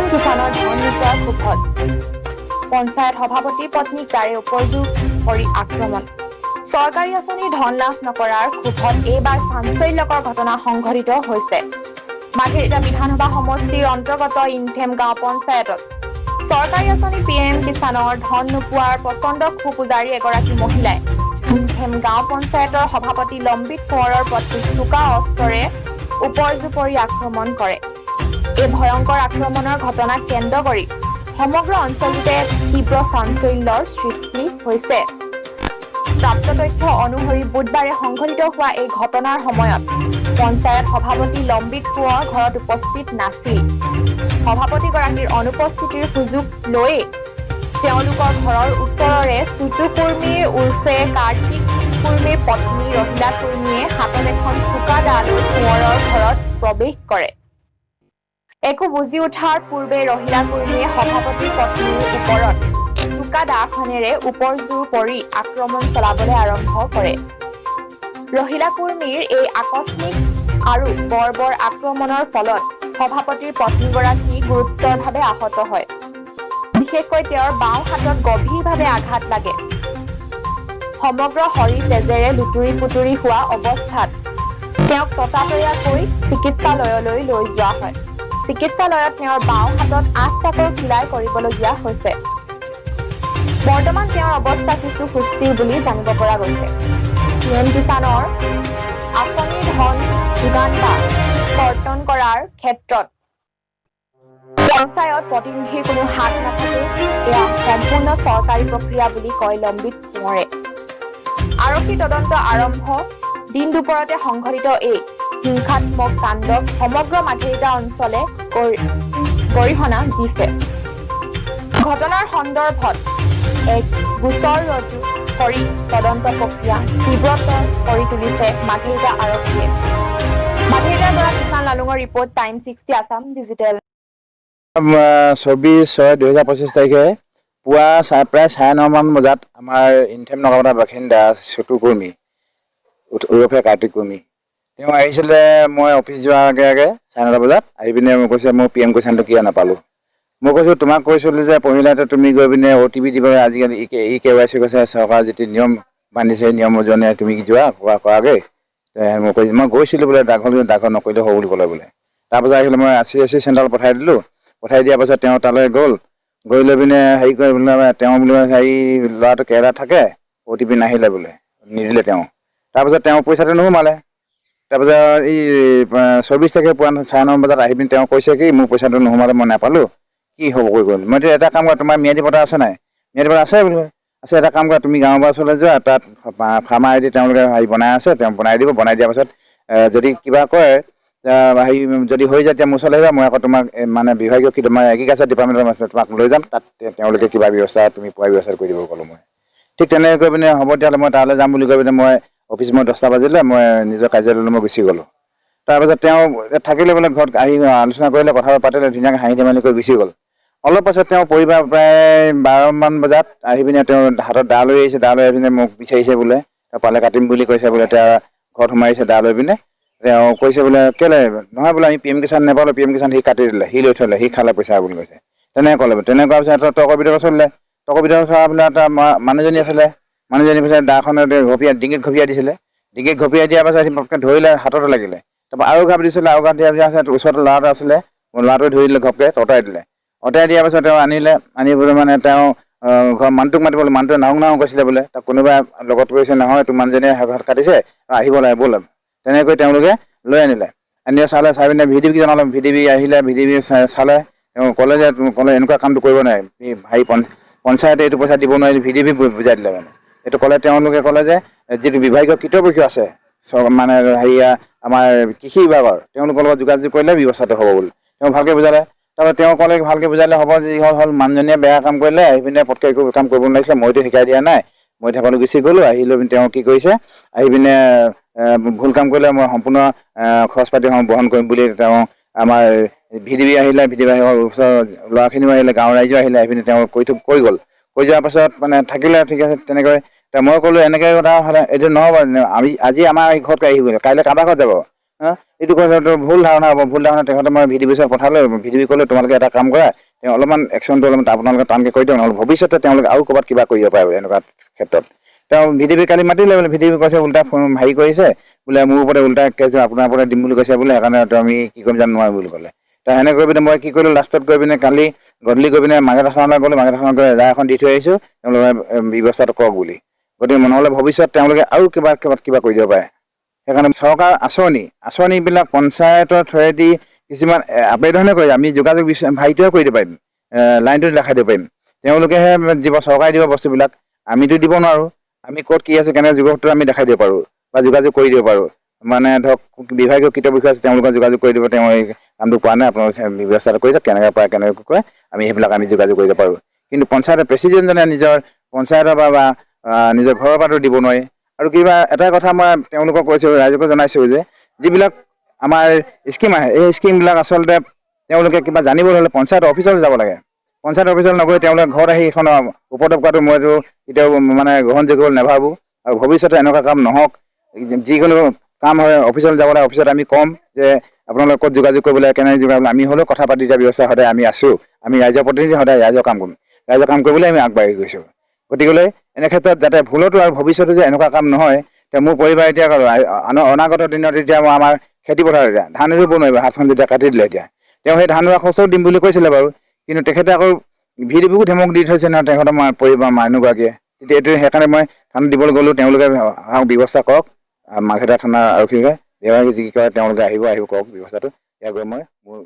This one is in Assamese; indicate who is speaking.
Speaker 1: PM কিষাণৰ ধন নোপোৱাৰ ক্ষোভত পঞ্চায়ত সভাপতিৰ পত্নীক তাৰে উপযোগ কৰি আক্ৰমণ। চৰকাৰী আঁচনিৰ ধন লাভ নকৰাৰ ক্ষোভত এইবাৰ চাঞ্চল্যকৰ ঘটনা সংঘটিত হৈছে। মাঘেৰিটা বিধানসভা সমষ্টিৰ অন্তৰ্গত ইনথেম গাঁও পঞ্চায়তত চৰকাৰী আঁচনি PM কিষাণৰ ধন নোপোৱাৰ প্ৰচণ্ড ক্ষোভ উজাৰি এগৰাকী মহিলাই ইনথেম গাঁও পঞ্চায়তৰ সভাপতি লম্বিত কোঁৱৰৰ পত্নীক চোকা অস্ত্ৰৰে উপৰ্যুপৰি আক্ৰমণ কৰে। এই ভয়ংকৰ আক্ৰমণৰ ঘটনাক কেন্দ্ৰ কৰি সমগ্ৰ অঞ্চলটোতে তীব্ৰ চাঞ্চল্যৰ সৃষ্টি হৈছে। প্ৰাপ্ত তথ্য অনুসৰি বুধবাৰে সংঘটিত হোৱা এই ঘটনাৰ সময়ত পঞ্চায়ত সভাপতি লম্বিত কোঁৱৰ ঘৰত উপস্থিত নাছিল। সভাপতিগৰাকীৰ অনুপস্থিতিৰ সুযোগ লৈ তেওঁলোকৰ ঘৰৰ ওচৰৰে চুটু কুৰ্মী উৰ্ফে কাৰ্তিক কুৰ্মীৰ পত্নী ৰহিলা কুৰ্মীয়ে হাতত এখন চোকা দা লৈ কোঁৱৰৰ ঘৰত প্ৰৱেশ কৰে। একো বুজি উঠাৰ পূৰ্বে ৰহিলা কুৰ্মীয়ে সভাপতিৰ পত্নীৰ ওপৰত চোকা দাখনেৰে উপৰ্জুৰ পৰি আক্ৰমণ চলাবলৈ আৰম্ভ কৰে। ৰহিলা কুৰ্মীৰ এই আকস্মিক আৰু বৰ্বৰ আক্ৰমণৰ ফলত সভাপতিৰ পত্নীগৰাকী গুৰুতৰভাৱে আহত হয়। বিশেষকৈ তেওঁৰ বাওঁ হাতত গভীৰভাৱে আঘাত লাগে। সমগ্ৰ শৰীৰ তেজেৰে লুতুৰি পুতুৰি হোৱা অৱস্থাত তেওঁক ততাতৈয়াকৈ চিকিৎসালয়লৈ লৈ যোৱা হয়। চিকিৎসালয়ত তেওঁৰ বাওঁ হাতত 8টাকৈ চিলাই কৰিবলগীয়া হৈছে। বৰ্তমান তেওঁৰ অৱস্থা কিছু সুস্থিৰ বুলি জানিব পৰা গৈছে। PM কিষাণৰ আঁচনিৰ ধন যোগান বা কৰ্তন কৰাৰ ক্ষেত্ৰত পঞ্চায়ত প্ৰতিনিধিৰ কোনো হাত নাথাকে। এয়া সম্পূৰ্ণ চৰকাৰী প্ৰক্ৰিয়া বুলি কয় লম্বিত কোঁৱৰে। আৰক্ষী তদন্ত আৰম্ভ। দিন দুপৰতে সংঘটিত এই হিংসাত্মক কাণ্ডক সমগ্ৰ মাঘেৰিটা অঞ্চলে গৰিহণা দিছে। ঘটনাৰ সন্দৰ্ভত এক গোচৰ ৰুজু কৰি তদন্ত প্ৰক্ৰিয়া তীব্ৰতৰ কৰি তুলিছে মাঘেৰিটা আৰক্ষীয়ে। মাঘেৰিটাৰ পৰা কিষাণ লালুঙৰ ৰিপৰ্ট, টাইম 60 আছাম ডিজিটেল।
Speaker 2: 24/6/2025 তাৰিখে পুৱা প্ৰায় 9:30মান বজাত আমাৰ ইনথেম নগাঁৱৰ বাসিন্দা চুটু কুৰ্মী উৰফে কাৰ্তিক কুৰ্মী তেওঁ আহিছিলে। মই অফিচ যোৱাৰ আগে আগে 9:30 বজাত আহি পিনে মোক কৈছে মোৰ PM কিষাণটো কিয় নাপালোঁ। মই কৈছোঁ তোমাক কৈছিলোঁ যে পহিলাতে তুমি গৈ পিনে OTP দিবলৈ আজিকালি KYC কৈছে চৰকাৰ যিটো নিয়ম বান্ধিছে সেই নিয়ম অনুযায়ী তুমি যোৱা কৰাগৈ। মই গৈছিলোঁ বোলে ডাকঘৰ নকৰিলে হ'ব বুলি ক'লে বোলে। তাৰপাছত আহিলে মই CSC চেণ্টাৰত পঠাই দিলোঁ। পঠাই দিয়াৰ পাছত তেওঁ তালৈ গৈ লৈ পিনে হেৰি কৰি বোলে তেওঁ বোলে হেৰি ল'ৰাটো কেৰেলাত থাকে, OTP নাহিলে বোলে, নিদিলে তেওঁ। তাৰপাছত তেওঁ পইচাটো নোসোমালে। তাৰপাছত এই 24 তাৰিখে পুৱা 9:30 বজাত আহি পিনে তেওঁ কৈছে কি মোৰ পইচাটো নোসোমালে, মই নাপালোঁ, কি হ'ব কৈ গ'ল। মই এটা কাম কৰা, তোমাৰ ম্যাদী পট্টা আছে নাই? ম্যাদী পট্টা আছে বোলে। আছে, এটা কাম কৰা তুমি গাঁৱৰ বাছলৈ যোৱা, তাত ফাৰ্মাৰ ID তেওঁলোকে হেৰি বনাই আছে, তেওঁ বনাই দিব। বনাই দিয়াৰ পাছত যদি কিবা কয় হেৰি যদি হৈ যায় তেতিয়া মোৰ ওচৰলৈ আহিবা। মই আকৌ তোমাক মানে বিভাগীয় কি তোমাৰ এগ্ৰিকালচাৰ ডিপাৰ্টমেণ্টৰ তোমাক লৈ যাম, তাত তেওঁলোকে কিবা ব্যৱস্থা তুমি পোৱাৰ ব্যৱস্থা কৰি দিব ক'লোঁ মই। ঠিক তেনেকৈ কৈ পিনে হ'ব তেতিয়াহ'লে মই তালৈ যাম বুলি কৈ পিনে মই 10টা বাজিলে মই নিজৰ কাৰ্যালয়লৈ মই গুচি গ'লোঁ। তাৰপাছত তেওঁ থাকিলে বোলে ঘৰত আহি আলোচনা কৰিলে, কথা পাতিলে, ধুনীয়াকৈ হাঁহি ধেমালি কৰি গুচি গ'ল। অলপ পাছত তেওঁ পৰিবাৰ প্ৰায় 12মান বজাত আহি পিনে তেওঁ হাতত দা লৈ আহিছে। দা লৈ আহি পিনে মোক বিচাৰিছে বোলে, পালে কাটিম বুলি কৈছে বোলে। তেওঁ ঘৰত সোমাইছে দা লৈ পিনে। তেওঁ কৈছে বোলে কেলে নহয় বোলে আমি PM কিষাণ নাপালোঁ, PM কিষাণ সি কাটি দিলে, সি লৈ থ'লে, সি খালে পইচা বুলি কৈছে। তেনেকৈ ক'লে। তেনেকুৱা পিছত তৰ্ক বিতৰ্ক চলিলে। তৰ্ক বিতৰ্ক চলাৰ পিছত এটা মানুহজনী আছিলে, মানুহজনী পিছত দাখনে ডিঙিত ঘপিয়াই দিছিলে। ডিঙিত ঘপিয়াই দিয়াৰ পাছত সি পটকৈ ধৰিলে, হাততে লাগিলে। তাৰপৰা আৰু ঘাপ দিছিলে, আৰু ঘাপ দিয়াৰ পিছত ওচৰত ল'ৰা এটা আছিলে, ল'ৰাটোৱে ধৰি দিলে, ঘপকৈ অঁতৰাই দিলে। অঁতৰাই দিয়াৰ পাছত তেওঁ আনি বোলে মানে তেওঁ ঘৰৰ মানুহটোক মাতিবলৈ, মানুহটোৱে নাও কৈছিলে বোলে। তাক কোনোবাই লগত কৈছে নহয় তোৰ মানুহজনীয়ে হাত কাটিছে, আহিব লাগে ব'ল। তেনেকৈ তেওঁলোকে লৈ আনিলে। আনি চালে, চাই পিনে VDP জনালে। VDP আহিলে, VDP চালে। তেওঁ ক'লে যে ক'লে এনেকুৱা কামটো কৰিব নোৱাৰে, হেৰি পঞ্চায়তে এইটো পইচা দিব নোৱাৰি, VDP বুজাই দিলে মানে। এইটো ক'লে তেওঁলোকে ক'লে যে যিটো বিভাগীয় কৰ্তৃপক্ষ আছে মানে হেৰিয়া আমাৰ কৃষি বিভাগৰ, তেওঁলোকৰ লগত যোগাযোগ কৰিলে ব্যৱস্থাটো হ'ব বুলি তেওঁ ভালকৈ বুজালে। তাৰপৰা তেওঁ ক'লে ভালকৈ বুজালে হ'ব, যি হ'ল মানুহজনীয়ে বেয়া কাম কৰিলে, আহি পিনে পটকৈ একো কাম কৰিব নোৱাৰিছিলে, মইতো শিকাই দিয়া নাই, মই থাকলৈ গুচি গ'লোঁ। আহি লৈ পিনে তেওঁ কি কৰিছে, আহি পিনে ভুল কাম কৰিলে মই সম্পূৰ্ণ খৰচ পাতি বহন কৰিম বুলি তেওঁ আমাৰ VDP আহিলে, VDP ওচৰৰ ল'ৰাখিনিও আহিলে, গাঁৱৰ ৰাইজো আহিলে। আহি পিনে তেওঁ কৈ গ'ল। কৈ যোৱাৰ পাছত মানে থাকিলে, ঠিক আছে তেনেকৈ। মই ক'লোঁ এনেকৈ কথা হ'লে এইটো নহ'ব, আজি আমাৰ ঘৰত আহিব, কাইলৈ কাৰোবাৰ ঘৰত যাব, এইটো কথাটো ভুল ধাৰণা হ'ব। ভুল ধাৰণা তেখেতে মই VDP ছাৰ পঠালোঁ। VDP ক'লে তোমালোকে এটা কাম কৰা, তেওঁ অলপমান একশ্যনটো অলপমান আপোনালোকে টানকৈ কৰি দিয়ক, নহ'লে ভৱিষ্যতে তেওঁলোকে আৰু ক'ৰবাত কিবা কৰিব পাৰে এনেকুৱা ক্ষেত্ৰত। তেওঁ VDP কালি মাতিলে বোলে, VDP কৈছে উল্টা হেৰি কৰিছে বোলে, মোৰ ওপৰতে উল্টা কেছ আপোনাৰ ওপৰতে দিম বুলি কৈছে বোলে, সেইকাৰণে আমি কি কৰিম জানো নোৱাৰিম বুলি ক'লে। ত' সেনেকৈ কৰি পিনে মই কি কৰিলোঁ, লাষ্টত গৈ পিনে কালি গধূলি গৈ পিনে মাৰ্ঘেৰিটা থানালৈ গ'লোঁ। মাৰ্ঘেৰিটা থানাত গৈ এজাহাৰ এখন দি থৈ আহিছোঁ, তেওঁলোকে ব্যৱস্থাটো কৰক বুলি। গতিকে নহ'লে ভৱিষ্যত তেওঁলোকে আৰু কিবা কৰি দিব পাৰে। সেইকাৰণে চৰকাৰ আঁচনিবিলাক পঞ্চায়তৰ থ্ৰুৱেদি কিছুমান আবেদনে কৰি আমি যোগাযোগ হেৰিটোৱে কৰি দিব পাৰিম, লাইনটো দেখাই দিব পাৰিম। তেওঁলোকেহে দিব, চৰকাৰে দিব বস্তুবিলাক, আমিতো দিব নোৱাৰোঁ। আমি ক'ত কি আছে কেনেকৈ যুগটো আমি দেখাই দিব পাৰোঁ বা যোগাযোগ কৰি দিব পাৰোঁ। মানে ধৰক বিভাগীয় কৃত বিষয় আছে, তেওঁলোকে যোগাযোগ কৰি দিব, তেওঁ এই কামটো পোৱা নাই, আপোনালোকে ব্যৱস্থাটো কৰি দিয়ক, কেনেকৈ পাৰে কেনেকৈ কৰে আমি সেইবিলাক আমি যোগাযোগ কৰিব পাৰোঁ। কিন্তু পঞ্চায়তৰ প্ৰেচিডেণ্টজনে নিজৰ পঞ্চায়তৰ বা নিজৰ ঘৰৰ পৰাতো দিব নোৱাৰি। আৰু কিবা এটা কথা মই তেওঁলোকক কৈছোঁ, ৰাইজকো জনাইছোঁ যে যিবিলাক আমাৰ স্কিম আহে, এই স্কিমবিলাক আচলতে তেওঁলোকে কিবা জানিবলৈ হ'লে পঞ্চায়ত অফিচলৈ যাব লাগে। পঞ্চায়ত অফিচলৈ নগৈ তেওঁলোকে ঘৰত আহি এইখন উপদ্ৰৱ কৰাটো মইতো কেতিয়াও মানে গ্ৰহণযোগ্য বুলি নাভাবোঁ। আৰু ভৱিষ্যতে এনেকুৱা কাম নহওক। যিকোনো কাম হয় অফিচলৈ যাব লাগে, অফিচত আমি ক'ম যে আপোনালোকে ক'ত যোগাযোগ কৰিব লাগে, কেনেকৈ যোগাযোগ, আমি হ'লেও কথা পাতি দিয়া ব্যৱস্থা সদায় আমি আছোঁ। আমি ৰাইজৰ প্ৰতিনিধি, সদায় ৰাইজৰ কাম কৰিম, ৰাইজৰ কাম কৰিবলৈ আমি আগবাঢ়ি গৈছোঁ। গতিকেলৈ এনে ক্ষেত্ৰত যাতে ভুলতো আৰু ভৱিষ্যতে যে এনেকুৱা কাম নহয়। এতিয়া মোৰ পৰিবাৰ এতিয়া অনাগত দিনত এতিয়া আমাৰ খেতি পথাৰ এতিয়া ধান ৰুব নোৱাৰিব, হাতখন যেতিয়া কাটি দিলে এতিয়া তেওঁ সেই ধান ৰোৱা খৰচও দিম বুলি কৈছিলে বাৰু। কিন্তু তেখেতে আকৌ VDPকো ধমক দি থৈছে নহয় তেখেতৰ পৰিবাৰ মানুহগৰাকীয়ে। তেতিয়া এইটো সেইকাৰণে মই থানাত দিবলৈ গ'লোঁ, তেওঁলোকে ব্যৱস্থা কৰক, মাৰ্ঘেৰিটা থানা আৰক্ষীয়ে যি কৰে তেওঁলোকে আহিব কৰক ব্যৱস্থাটো। ইয়াৰ গৈ মই মোৰ